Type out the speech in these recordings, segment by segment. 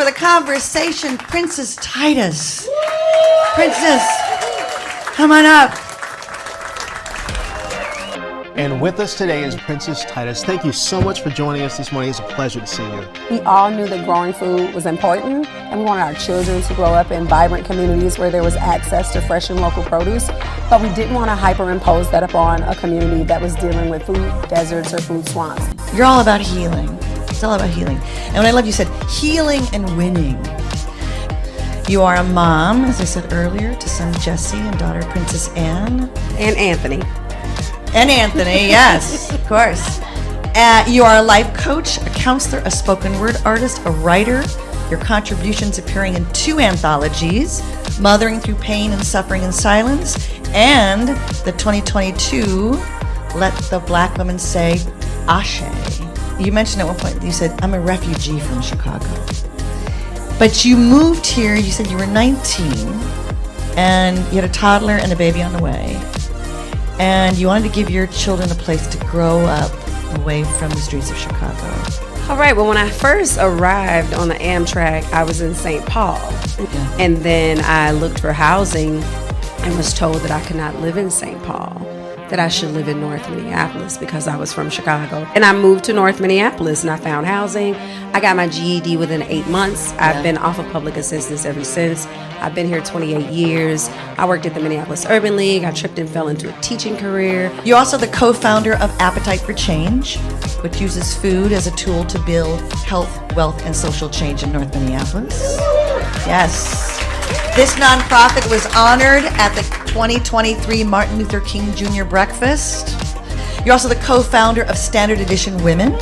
for the conversation, Princess Titus. Princess, come on up. And with us today is Princess Titus. Thank you so much for joining us this morning. It's a pleasure to see you. We all knew that growing food was important, and we wanted our children to grow up in vibrant communities where there was access to fresh and local produce, but we didn't want to hyperimpose that upon a community that was dealing with food deserts or food swamps. You're all about healing. It's all about healing. And what I love, you said healing and winning. You are a mom, as I said earlier, to son Jesse and daughter Princess Anne. And Anthony. And Anthony, yes, of course. You are a life coach, a counselor, a spoken word artist, a writer. Your contributions appearing in 2 anthologies, Mothering Through Pain and Suffering in Silence, and the 2022 Let the Black Woman Say Ashe. You mentioned at one point, you said, I'm a refugee from Chicago. But you moved here, you said you were 19, and you had a toddler and a baby on the way. And you wanted to give your children a place to grow up away from the streets of Chicago. All right, well, when I first arrived on the Amtrak, I was in St. Paul. Yeah. And then I looked for housing and was told that I could not live in St. Paul, that I should live in North Minneapolis because I was from Chicago. And I moved to North Minneapolis and I found housing. I got my GED within 8 months. I've been off of public assistance ever since. I've been here 28 years. I worked at the Minneapolis Urban League. I tripped and fell into a teaching career. You're also the co-founder of Appetite for Change, which uses food as a tool to build health, wealth, and social change in North Minneapolis. Yes. This nonprofit was honored at the 2023 Martin Luther King Jr. Breakfast. You're also the co-founder of Standard Edition Women,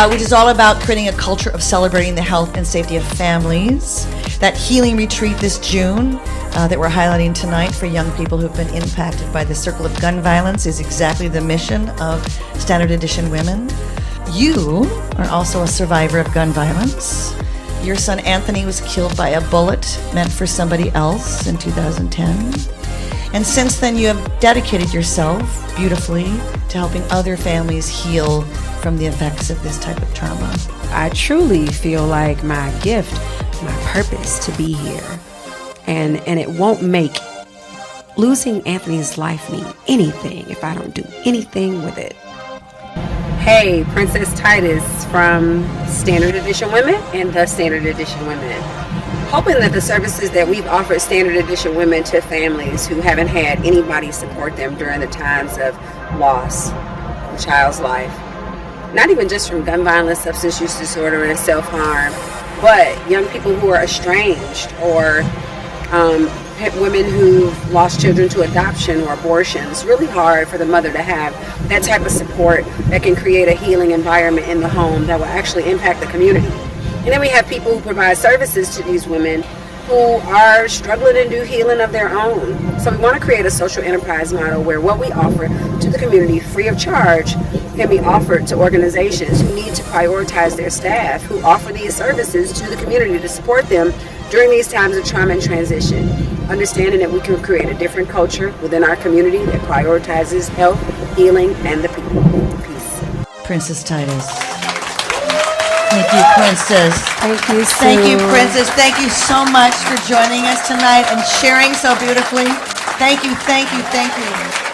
which is all about creating a culture of celebrating the health and safety of families. That healing retreat this June that we're highlighting tonight for young people who've been impacted by the circle of gun violence is exactly the mission of Standard Edition Women. You are also a survivor of gun violence. Your son Anthony was killed by a bullet meant for somebody else in 2010. And since then you have dedicated yourself beautifully to helping other families heal from the effects of this type of trauma. I truly feel like my gift, my purpose to be here, and it won't make losing Anthony's life mean anything if I don't do anything with it. Hey, Princess Titus from Standard Edition Women and the Standard Edition Women. Hoping that the services that we've offered Standard Edition Women to families who haven't had anybody support them during the times of loss, a child's life, not even just from gun violence, substance use disorder, and self-harm, but young people who are estranged or women who've lost children to adoption or abortion. It's really hard for the mother to have that type of support that can create a healing environment in the home that will actually impact the community. And then we have people who provide services to these women who are struggling to do healing of their own. So we want to create a social enterprise model where what we offer to the community free of charge can be offered to organizations who need to prioritize their staff, who offer these services to the community to support them during these times of trauma and transition. Understanding that we can create a different culture within our community that prioritizes health, healing, and the people. Peace. Princess Titus. Thank you, Princess. Thank you, Sue. Thank you, Princess. Thank you so much for joining us tonight and sharing so beautifully. Thank you, thank you, thank you.